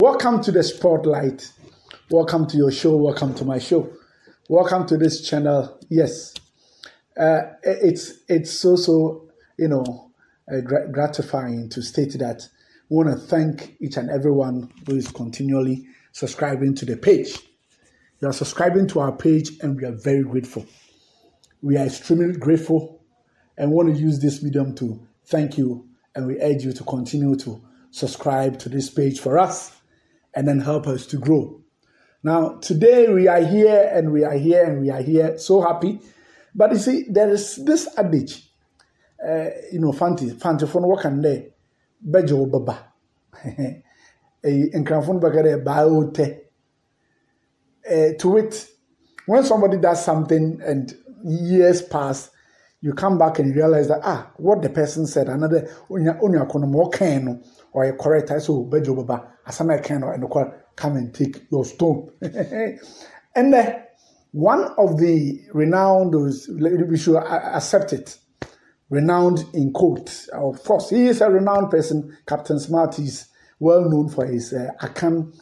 Welcome to the spotlight. Welcome to your show. Welcome to my show. Welcome to this channel. Yes, it's so gratifying to state that we want to thank each and everyone who is continually subscribing to the page. You are subscribing to our page, and we are very grateful. We are extremely grateful, and want to use this medium to thank you. And we urge you to continue to subscribe to this page for us, and then help us to grow. Now, today we are here, and we are here, and we are here, so happy. But you see, there is this adage, Fanti phone work and there, Bejo Baba, Encranfon Bagare Baote. To it, when somebody does something and years pass, you come back and realize that what the person said, another more can or a correct so Bejo Baba, asama can or and come and take your stone. And one of the renowned, we should accept it, renowned in quotes. Of course, he is a renowned person. Captain Smart is well known for his Akan,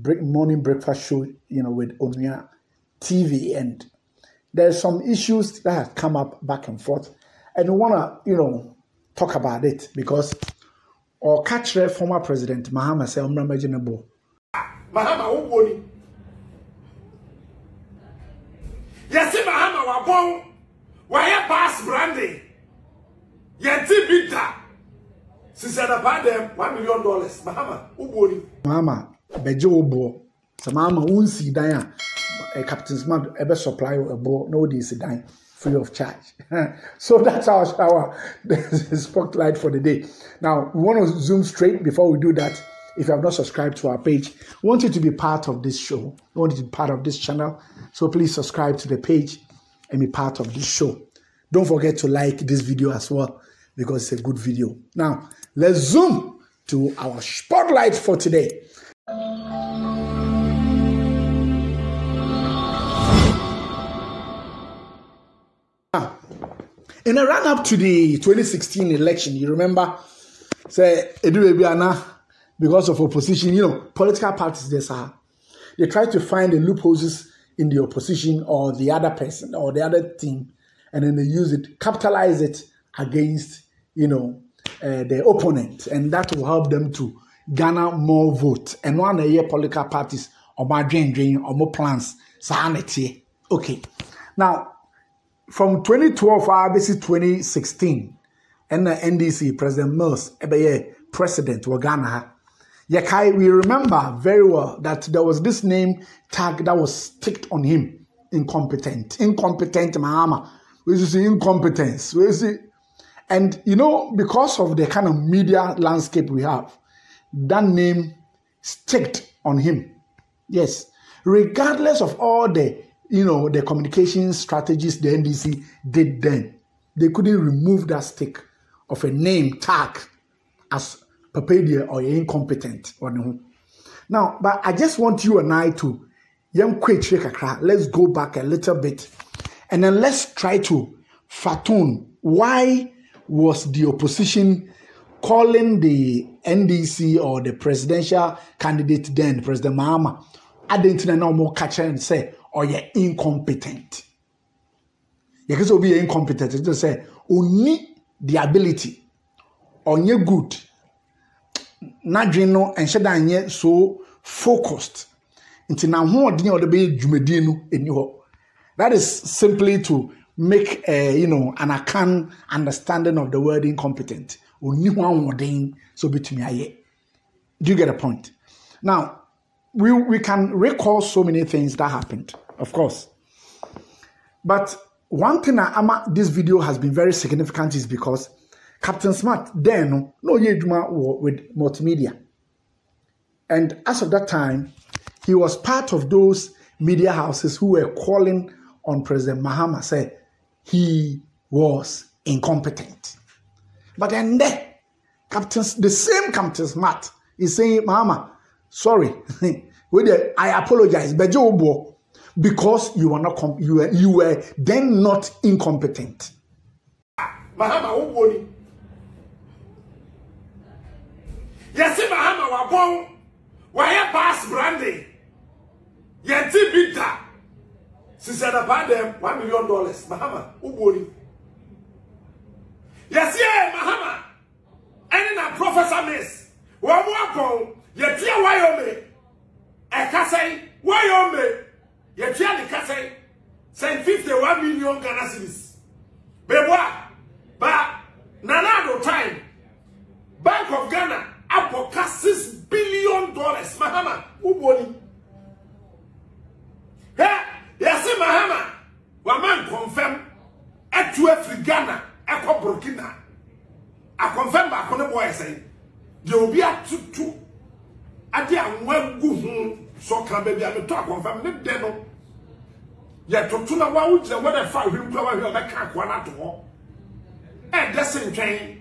morning breakfast show, with Onuya TV, and there's some issues that have come up back and forth, and we want to, talk about it because or catch former President Mahama say, Mahama, who yes, Mahama wa bon, why pass brandy? Yeti bita. Since about them $1 million. Mahama, who boni? Mahama, bejo obo. So Mahama unsi daya. Captain Smart ever supply a board, no this dime free of charge. So that's our spotlight for the day. Now we want to zoom straight. Before we do that, if you have not subscribed to our page, we want you to be part of this show. We want you to be part of this channel. So please subscribe to the page and be part of this show. Don't forget to like this video as well, because it's a good video. Now let's zoom to our spotlight for today. In a run-up to the 2016 election, you remember, say, because of opposition, political parties, they try to find the loopholes in the opposition or the other person or the other team, and then they use it, capitalize it against, the opponent, and that will help them to garner more votes. And one year political parties or more drain or more plans, sanity. Okay, now. From 2012 to 2016, and the NDC President Mills, President Wagana, we remember very well that there was this name tag that was sticked on him: incompetent Mahama. We see incompetence. We see, and because of the kind of media landscape we have, that name sticked on him. Yes, regardless of all the the communication strategies the NDC did then, they couldn't remove that stick of a name tag as papadia or incompetent. Now, but I just want you and I to let's go back a little bit, and then let's try to fathom why was the opposition calling the NDC or the presidential candidate then, President Mahama, I didn't know more catch and say, or you're incompetent. You can be incompetent. It just say only the ability, or you're good. Not and shada so focused. Until now, the be jumedino in you. That is simply to make an account understanding of the word incompetent. Only one word so between me. Do you get a point? Now. We can recall so many things that happened, of course. But one thing this video has been very significant is because Captain Smart then with multimedia. And as of that time, he was part of those media houses who were calling on President Mahama, say he was incompetent. But then the same Captain Smart is saying, Mahama, sorry, I apologize, because you were not you were then not incompetent. Mahama, who boni? Yes, Mahama wa bon. Why pass branding? Yeti bita. She said about them $1 million. Mahama, ubori. Yes, yeah, Mahama. And in a professor miss. One more yeti Wyoming. A Kasei, Wyoming. Yeti the Kasei. Say 51 million Ghana cedis. Beboa. But Nanado time. Bank of Ghana. Apoka $6 billion. Mahama, ubori. Hey, yes, Mahama. Waman confirm. Etu Afri Ghana. Eko Burkina. I confirm back on the boy say. There will be a two. Adi a wengu so can baby I to confirm ne de no. Ye to na wa wo jira whether fa hwim to wa hwe be ka kwa na to ho. E de sentwen.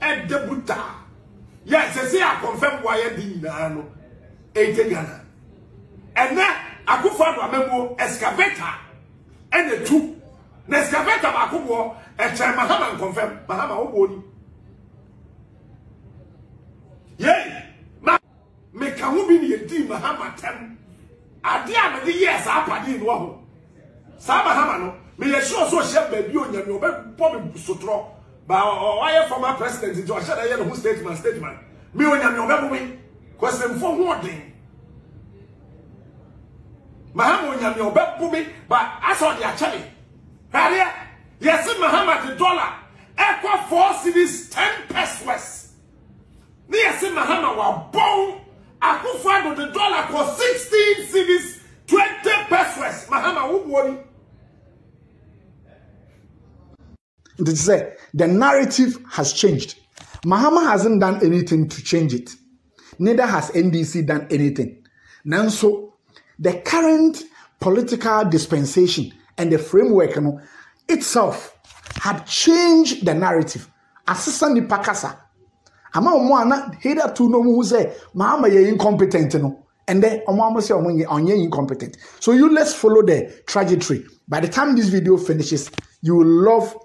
E de buta. Yes, say I confirm why ye di na no. E te Ghana. And na akufo do amemo excavator and the two. Na excavator ba akufo e che Mahama confirm Mahama wo boni. Yay! Me can be the team Mahama tem. Adia me yes apadi no ho. Sa Mahama no me ye sure so share baby onyame obe pom sotro. Ba why former president jo share dey no statement. Me onyame obe bumi. Kwese mfo ho odin. Mahama onyame obe bumi but aso dey achele. Haria yes Mahama the dollar equal 4 cedis 10 pesos. Yes, Mahama wa bon. Akufo the dollar cost 16 cedis 20 pesos. Mahama who worry. They say the narrative has changed. Mahama hasn't done anything to change it. Neither has NDC done anything. Now, so the current political dispensation and the framework itself had changed the narrative. Assistant Pakasa. Ama omwana header to no who say Mahama ye incompetent no and then omama say onye incompetent. So let's follow the trajectory. By the time this video finishes, you will love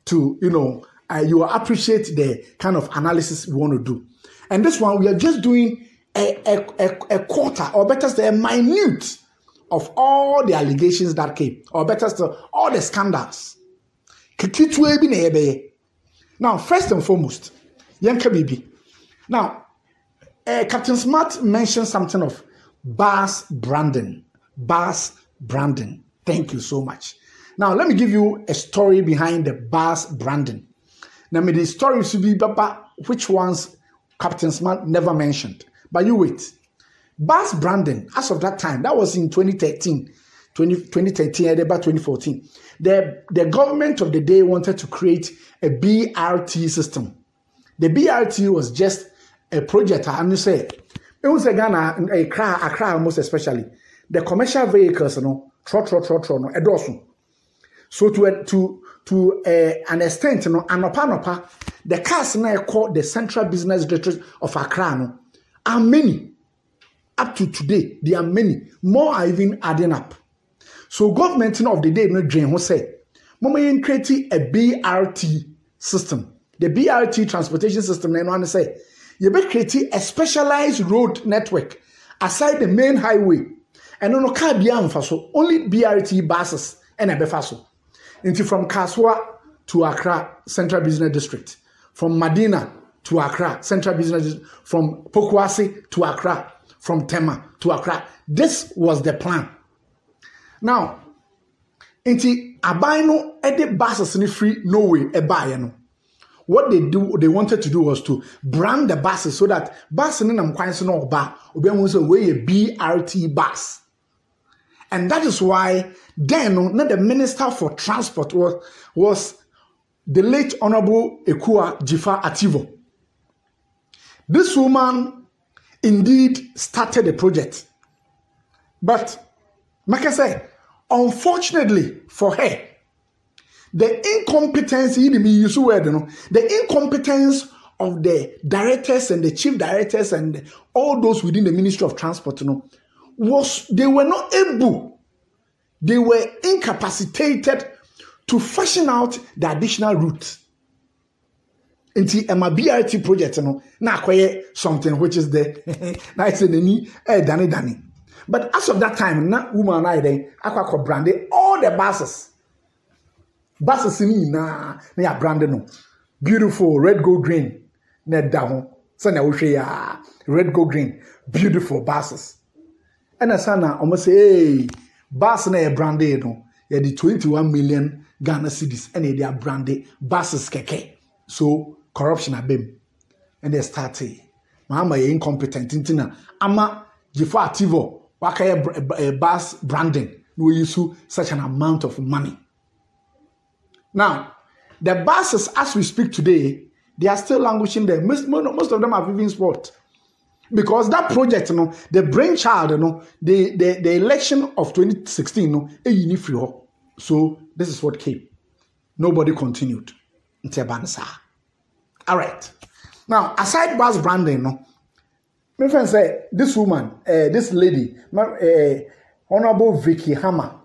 to you will appreciate the kind of analysis we want to do. And this one we are just doing a quarter or better say a minute of all the allegations that came or better still all the scandals. Now first and foremost Yanka Bibi. Now, Captain Smart mentioned something of Bass branding. Bass branding. Thank you so much. Now, let me give you a story behind the Bass branding. Now, the story should be which ones Captain Smart never mentioned. But you wait. Bass branding, as of that time, that was in 2013, about 2014. The government of the day wanted to create a BRT system. The BRT was just a project, and you say, it was a Ghana, Accra most especially. The commercial vehicles, edosu. So to an extent, anopa, the cars now called the Central Business District of Accra are many. Up to today, there are many. More are even adding up. So government of the day, no dream, who say, Mama creating a BRT system. The BRT transportation system, and want to say, you better create a specialized road network aside the main highway. And no car beyond faso, only BRT buses and a befaso. Into from Kaswa to Accra Central Business District, from Medina to Accra Central Business District, from Pokwasi to Accra, from Tema to Accra. This was the plan. Now, into Abaino ede buses ni free no way ebayano. What they wanted to do was to brand the buses so that bus in them quite no bar was a way a BRT bus. And that is why then not the Minister for Transport was the late Honorable Ekua Jifa Ativo. This woman indeed started the project. But like I said, unfortunately for her, the incompetence, the incompetence of the directors and the chief directors and all those within the Ministry of Transport, was they were not able, they were incapacitated to fashion out the additional route. Inti ema BRT project no na akoye something which is the nice and ni dani. But as of that time, na woman I then akwa branded all the buses. Buses na ya branded no. Beautiful red, gold, green. Na down. So na we ya red, gold, green. Beautiful buses. And asana almost say hey, bus na branded no. Yeah, the 21 million Ghana cedis and they are branded buses keke. So corruption abem. And they started. Mahama ye incompetent intina. Ama jifo ativo waka bus branding. No use such an amount of money. Now, the buses as we speak today, they are still languishing there. Most of them have even spot. Because that project, the brainchild, the election of 2016, so this is what came. Nobody continued. All right. Now, aside bus branding, my friend say this woman, this lady, Honorable Vicky Hammer.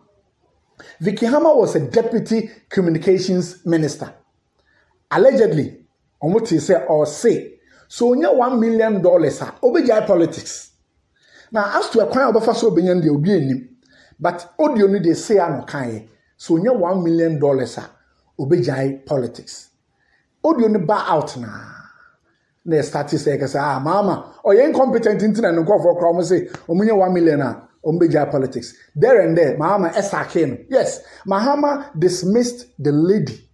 Vicky Hammer was a deputy communications minister. Allegedly, say. So only $1 million obejai politics. Now as to acquire obefa so benyan de obi enim, but audio no dey say ano kan. So only $1 million obejai politics. Audio no ba out na. Na start say mama, or you incompetent internet no go for crowd say omunye $1 million obejai politics. There and there, Mahama esake. Yes, Mahama dismissed the lady.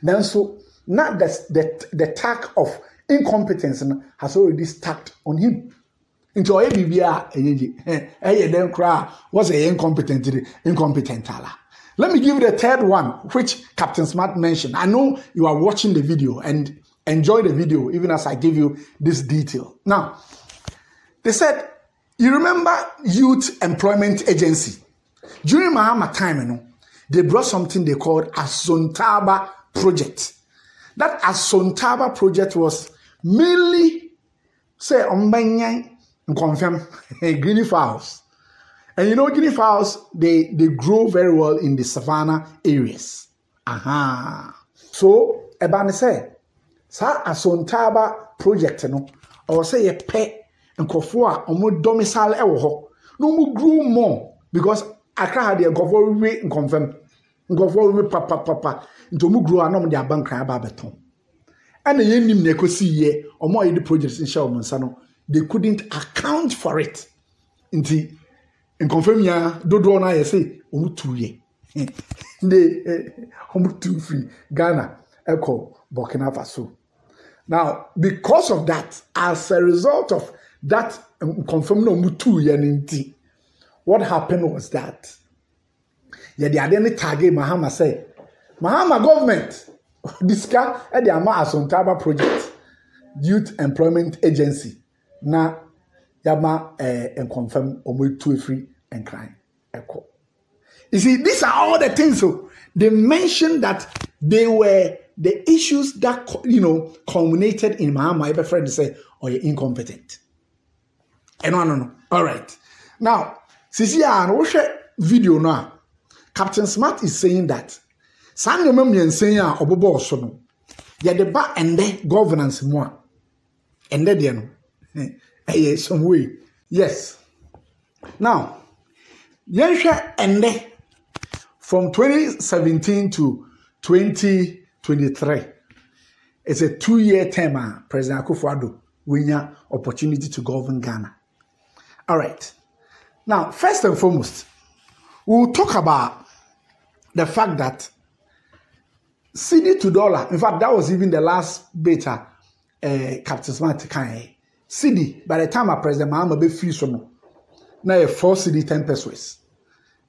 Then so not the tag of incompetence has already stacked on him. Into a BBA, then cry was a incompetent. Let me give you the third one, which Captain Smart mentioned. I know you are watching the video and enjoy the video, even as I give you this detail. Now, they said, you remember Youth Employment Agency? During Mahama time, they brought something they called Asontaba Project. That Asontaba project was mainly say confirm guinea fowls. And you know guinea fowls, they grow very well in the savannah areas. So ebane say sa Asontaba project or say a pet and kofo a omo domicile ewo ho. No mo grow more because Accra had the kofo we confirm. Kofo we papa into mu grow anom de abankran ba beton. And the yenim nekosi ye omo ye the projects in Shawmonsano, they couldn't account for it. Inti in confirm ya dodo na ye say omu 2 ye. They omu 2 free Ghana echo Burkina Faso. Now, because of that, as a result of that confirm no omu 2 ye ninti, what happened was that yeah, the identity target Mahama say Mahama government discuss at the Ama Asontaba project, Youth Employment Agency. Na yama and confirm omu 2 free and crime echo. You see, these are all the things. So they mentioned that they were the issues that culminated in Mahama. My friend say, "Oh, you're incompetent." And no. All right. Now, Sisi watch video now. Captain Smart is saying that Sanyo mem saying obobo osono. Ya de ba ende governance mo. Ende de no. Some way. Yes. Now, yensha ende from 2017 to 2023. It's a 2-year term. President Akufo-Addo winya opportunity to govern Ghana. All right. Now, first and foremost, we'll talk about the fact that CD to dollar, in fact, that was even the last beta Captain Smart can CD, by the time President Mahama be free so now a 4 CD 10 pesos.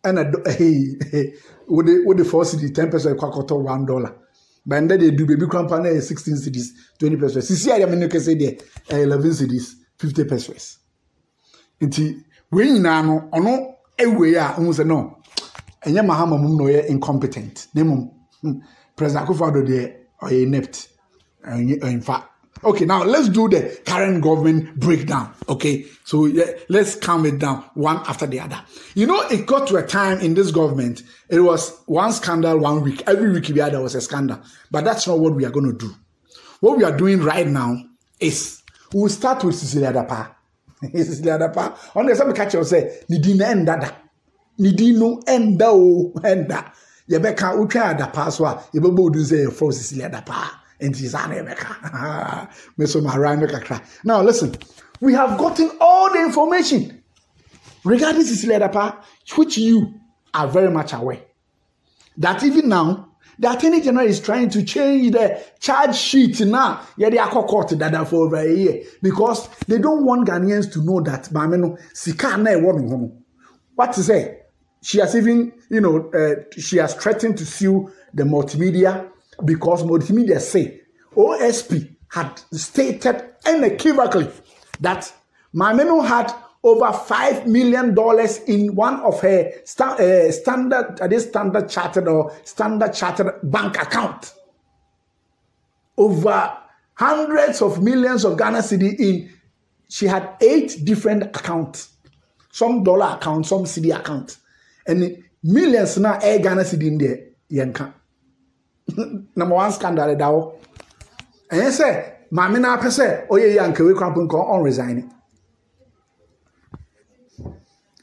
And with the 4 CD 10 pesos kwakoto $1. But then they do baby company 16 CDs 20 pesos. See I mean you can say there 11 CDs 50 pesos. Nti we nyina no ono ewe a hu se no enye Mahama mum no ye incompetent. Nemum President Akufo-Addo there or inept. In fact, okay, now let's do the current government breakdown. Okay, so let's calm it down one after the other. You know, it got to a time in this government, it was one scandal 1 week. Every week there was a scandal. But that's not what we are going to do. what we are doing right now is we'll start with Cecilia Dapa. Cecilia Dapa. On the same catch, you say, Nidina endada. Nidino enda o enda. Yebeka utra Dapa swa. Yebebo do say for Cecilia Dapa. And Tizana Yebeka. Meso Marai Meka cry. Now listen, we have gotten all the information regarding Cecilia Dapa, which you are very much aware. That even now, the Attorney General is trying to change the charge sheet now. Yeah, they are court that for over a year because they don't want Ghanaians to know that Mameno Sikana won. What to say? She has even, she has threatened to sue the multimedia because multimedia say OSP had stated unequivocally that Mameno had over $5 million in one of her standard chartered bank account. Over hundreds of millions of Ghana cedi in. She had 8 different accounts. Some dollar account, some cedi account. And millions now air Ghana cedi in there. Yanka. Number one scandal dawo. And you say, Mamina per se, oh yeah, yanka we cramping on resigning.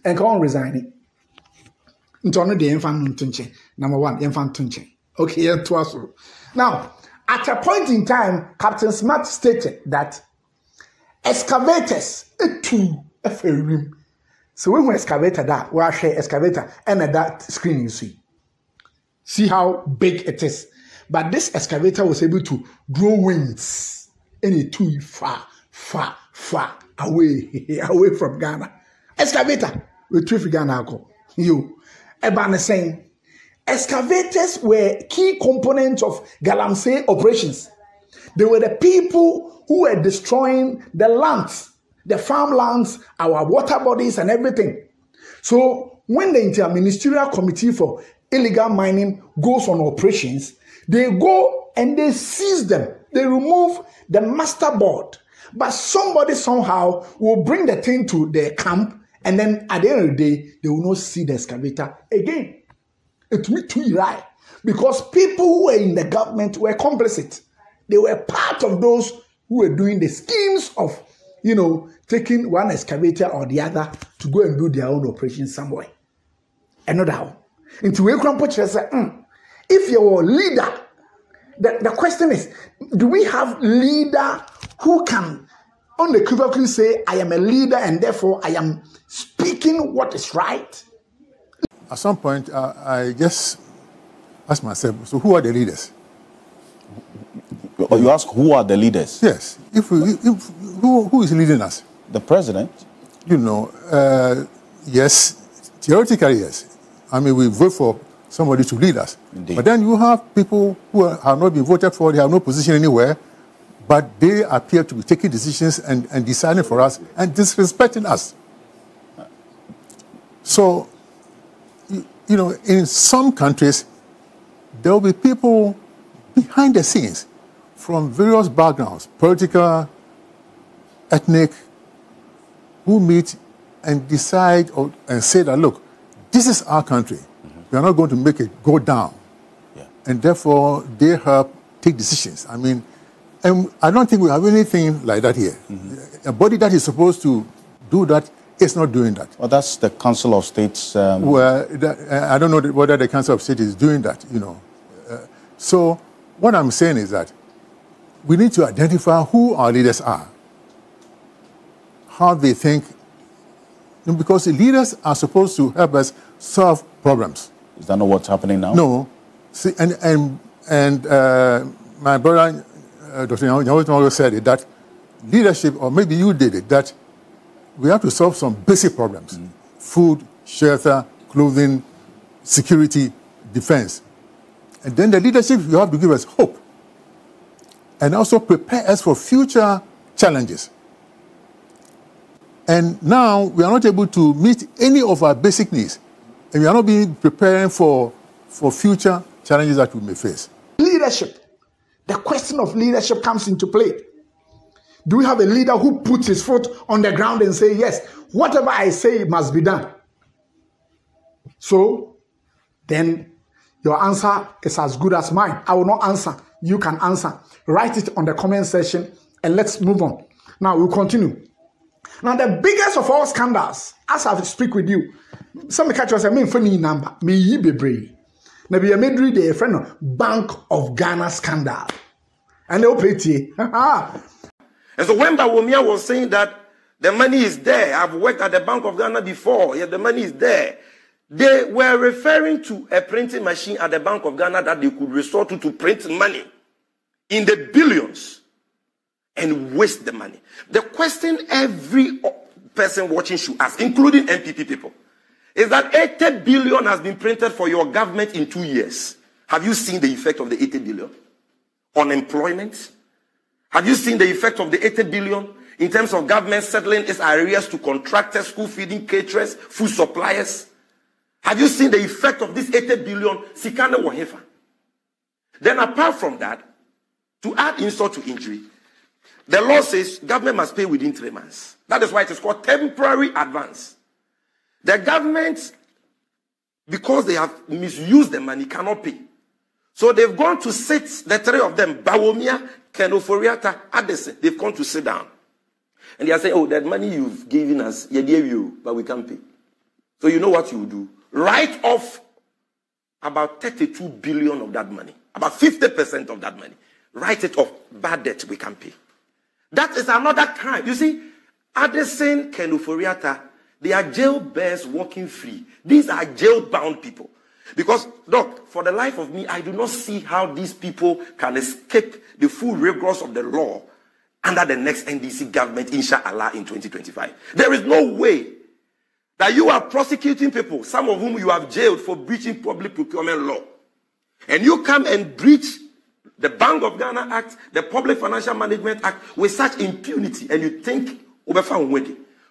And come on resigning. Into the infant tunche. Number one, infant tunche. Okay, now, at a point in time, Captain Smart stated that excavators a room. So when we excavator that, we share excavator and that screen you see. See how big it is. But this excavator was able to grow wings and it too far away from Ghana. Excavator. With traffic Ghana, you. Ebane saying, excavators were key components of Galamsey operations. They were the people who were destroying the lands, the farmlands, our water bodies, and everything. So when the Interministerial Committee for Illegal Mining goes on operations, they go and they seize them. They remove the master board, but somebody somehow will bring the thing to their camp. And then at the end of the day, they will not see the excavator again. It will be too right. Because people who were in the government were complicit. They were part of those who were doing the schemes of, taking one excavator or the other to go and do their own operation somewhere. Another. Into where Crampoche said, if you're a leader, the question is, do we have leader who can unequivocally say, I am a leader and therefore I am speaking what is right? At some point, I just asked myself, so who are the leaders? You ask who are the leaders? Yes. Who is leading us? The president. Yes, theoretically, yes. I mean, we vote for somebody to lead us. Indeed. But then you have people who have not been voted for, they have no position anywhere, but they appear to be taking decisions and deciding for us and disrespecting us. So, in some countries, there will be people behind the scenes from various backgrounds, political, ethnic, who meet and decide and say that, look, this is our country. We are not going to make it go down. Yeah. And therefore, they help take decisions. I mean, and I don't think we have anything like that here. A body that is supposed to do that is not doing that. Well, that's the Council of States. Well, I don't know whether the Council of State is doing that, So what I'm saying is that we need to identify who our leaders are, how they think, because the leaders are supposed to help us solve problems. Is that not what's happening now? No. See, and my brother, Dr. Nyawotomo said it, that leadership, or maybe you did it, that we have to solve some basic problems. Food, shelter, clothing, security, defense. And then the leadership, you have to give us hope. And also prepare us for future challenges. And now we are not able to meet any of our basic needs. And we are not being preparing for future challenges that we may face. Leadership. The question of leadership comes into play. Do we have a leader who puts his foot on the ground and say, yes, whatever I say must be done? So, then your answer is as good as mine. I will not answer. you can answer. Write it on the comment section and let's move on. Now we'll continue. Now the biggest of all scandals, as I speak with you, some catch us, I mean funny number, me ye be brave. Maybe I made read a friend of Bank of Ghana scandal. And they'll pay tea. And so when Bawumia was saying that the money is there, I've worked at the Bank of Ghana before, yeah, the money is there. They were referring to a printing machine at the Bank of Ghana that they could resort to print money in the billions and waste the money. The question every person watching should ask, including MPP people, is that 80 billion has been printed for your government in 2 years. Have you seen the effect of the 80 billion? Unemployment? Have you seen the effect of the 80 billion in terms of government settling its arrears to contractors, school feeding caterers, food suppliers? Have you seen the effect of this 80 billion? Sikane Wahefa. Then apart from that, to add insult to injury, the law says government must pay within 3 months. That is why it is called temporary advance. The government, because they have misused the money, cannot pay. So they've gone to sit, the three of them, Bawumia, Kenoforiata, Addison, they've gone to sit down. And they are saying, oh, that money you've given us, yeah, gave you, but we can't pay. So you know what you do? Write off about 32 billion of that money, about 50% of that money. Write it off, bad debt we can pay. That is another crime. You see, Addison, Kenoforiata, they are jail bears walking free. These are jail-bound people. Because, Doc, for the life of me, I do not see how these people can escape the full rigors of the law under the next NDC government, inshallah, in 2025. There is no way that you are prosecuting people, some of whom you have jailed for breaching public procurement law. And you come and breach the Bank of Ghana Act, the Public Financial Management Act, with such impunity, and you think,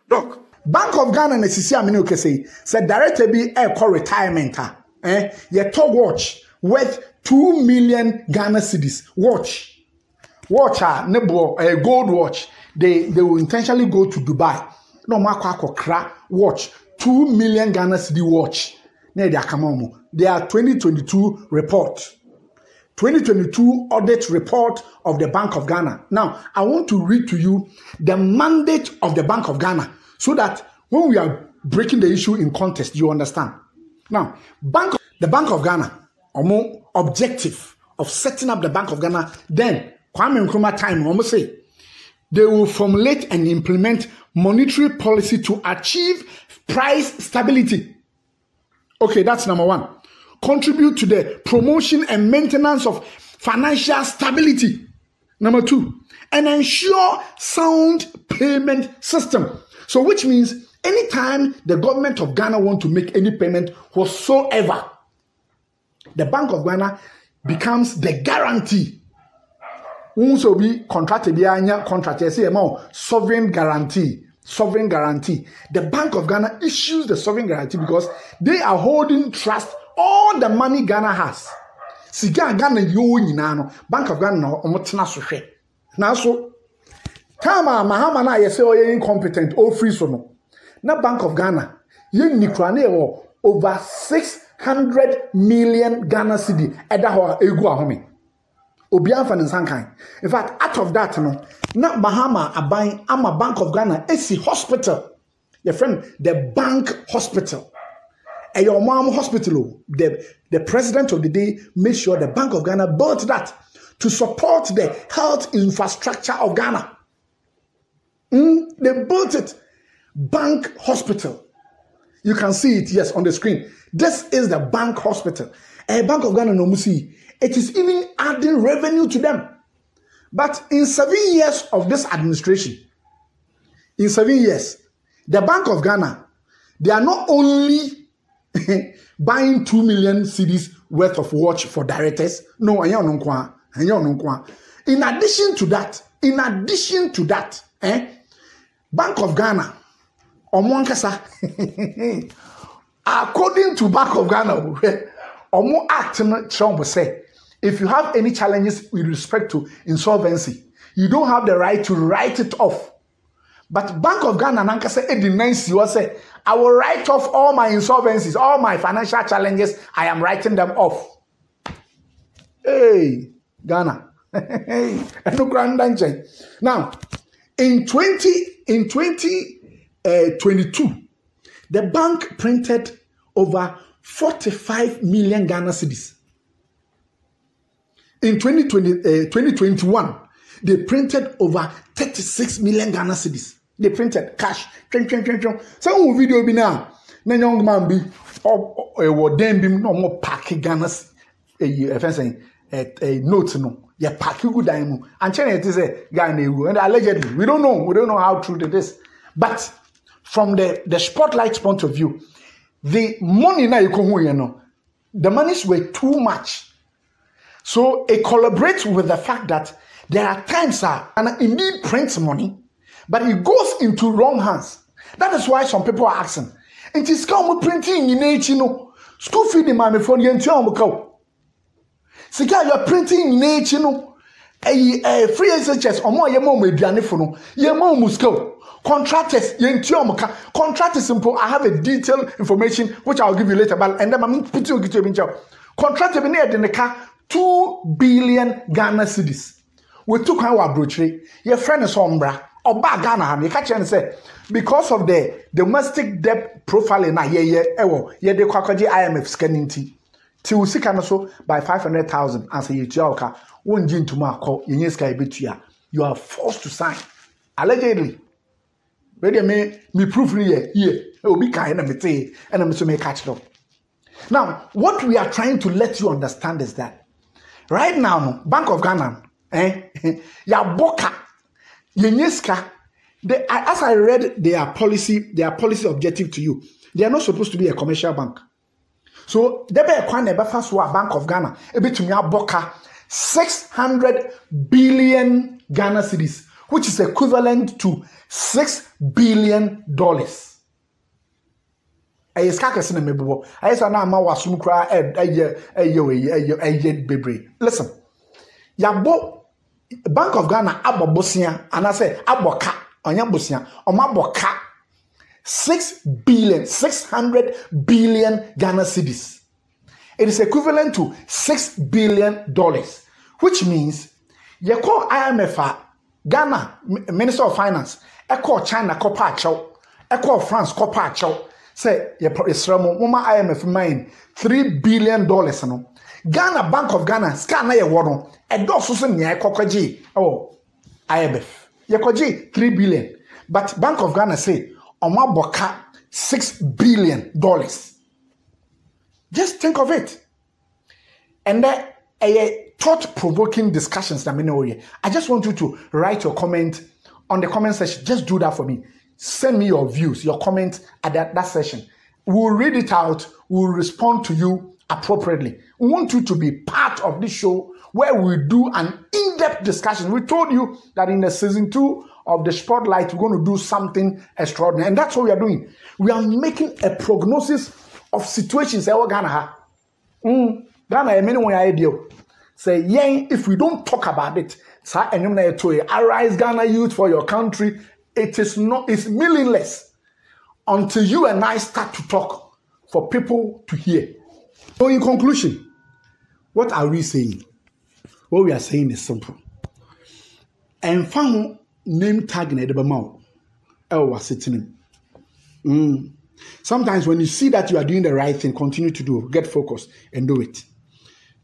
Doc. Bank of Ghana and Sisi Aminu Kese said director be a retirement. Your top watch worth 2 million Ghana cedis. Watch nebo a gold watch. They will intentionally go to Dubai. No makwa watch 2 million Ghana cedi watch. Ne dia kamamu. They are 2022 report. 2022 audit report of the Bank of Ghana. Now, I want to read to you the mandate of the Bank of Ghana so that when we are breaking the issue in context, you understand. Now, the Bank of Ghana, or more objective of setting up the Bank of Ghana, then Kwame Nkrumah time, almost say, they will formulate and implement monetary policy to achieve price stability. Okay, that's number one. Contribute to the promotion and maintenance of financial stability. Number two, and ensure sound payment system. So which means anytime the government of Ghana want to make any payment whatsoever, the Bank of Ghana becomes the guarantee. Also be contracted sovereign guarantee. Sovereign guarantee. The Bank of Ghana issues the sovereign guarantee because they are holding trust all the money Ghana has. Siga Ghana yo nyina Bank of Ghana omotena so hwe. Na so Dramani Mahama na yese o incompetent o free so no. Na Bank of Ghana yen nikra na e over 600 million Ghana cedi eda ho egu ahome. Obi anfa nsankan. In fact, out of that no, na Mahama aban ama Bank of Ghana esi hospital. Your friend, the bank hospital. And your mom hospital, the president of the day made sure the Bank of Ghana built that to support the health infrastructure of Ghana. They built it. Bank hospital. You can see it, yes, on the screen. This is the bank hospital. A Bank of Ghana no musi. It is even adding revenue to them. But in 7 years of this administration, in 7 years, the Bank of Ghana, they are not only buying 2 million cedis worth of watch for directors. No, in addition to that, Bank of Ghana, according to Bank of Ghana, Trump say, if you have any challenges with respect to insolvency, you don't have the right to write it off. But Bank of Ghana nankasa denies you say, I will write off all my insolvencies, all my financial challenges. I am writing them off. Hey, Ghana. Now, in 2022, the bank printed over 45 million Ghana cedis. In 2021, they printed over 36 million Ghana cedis. They printed cash. Some video be now. Na young man be or dem be no more pack Ghana a note no. Ya pack good diamond. And China it is a Ghana and allegedly we don't know how true it is. But from the spotlight point of view, the money now you know, the monies were too much. So it collaborates with the fact that there are times and indeed prints money, but it goes into wrong hands. That is why some people are asking. It is come printing in nature, school feeding my phone, you Sika, you're printing in nature, a free SHS or more, your mom with Janifono, your mom Musco. Contractors, contractors simple. I have a detailed information which I'll give you later, but and then I'm putting you contractor in the car 2 billion Ghana cedis. We took our brochure. Your friend is Sombra or back Ghana. You catch and say because of the domestic debt profiling, they quack IMF scanning tea. Till see so by 500,000 as a joker. One gin to mark you are forced to sign allegedly. Where me proof here, it will be kind of me and I'm to make catch up. Now, what we are trying to let you understand is that right now, Bank of Ghana, ya boka, yenyeska, as I read their policy objective to you, they are not supposed to be a commercial bank. So they be a fast Bank of Ghana, a bit to me boka 600 billion Ghana cedis, which is equivalent to $6 billion. I listen, Yabo Bank of Ghana abo bosia, and I say aboka onya bosia omaboka 600 billion Ghana cedis. It is equivalent to $6 billion, which means you call IMF Ghana Minister of Finance, call China Copa Chow, call France Copa Chow. Say Israel Mama IMF mine $3 billion no. Ghana Bank of Ghana scan na ye wono e do so nya ekokoji IMF ye koji 3 billion, but Bank of Ghana say omaboka $6 billion. Just think of it. And thought-provoking discussions that I just want you to write your comment on the comment section. Just do that for me. Send me your views, your comments at that session. We'll read it out. We'll respond to you appropriately. We want you to be part of this show where we do an in-depth discussion. We told you that in the season 2 of the Spotlight, we're going to do something extraordinary. And that's what we are doing. We are making a prognosis of situations that we're going to have. Say, if we don't talk about it, arise Ghana youth for your country. It's meaningless until you and I start to talk for people to hear. So in conclusion, what are we saying? What we are saying is simple. And found name tag in the mouth. Sometimes when you see that you are doing the right thing, continue to do, get focused and do it.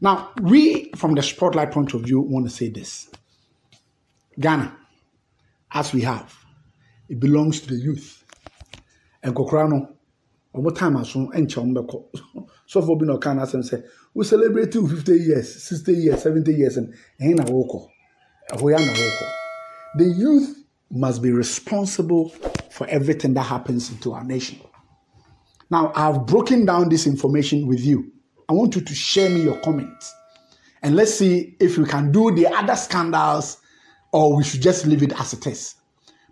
Now, we, from the Spotlight point of view, want to say this. Ghana, as we have, it belongs to the youth. And Kokrano, over time as soon and Chombeko. So for being Okana and say, we celebrate 50 years, 60 years, 70 years, and Hena Woko. The youth must be responsible for everything that happens into our nation. Now, I've broken down this information with you. I want you to share me your comments. And let's see if we can do the other scandals or we should just leave it as it is.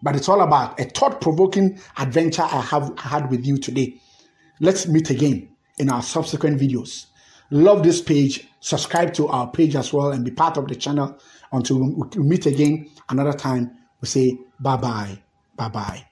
But it's all about a thought-provoking adventure I had with you today. Let's meet again in our subsequent videos. Love this page, subscribe to our page as well, and be part of the channel. Until we meet again another time, we say bye-bye, bye-bye.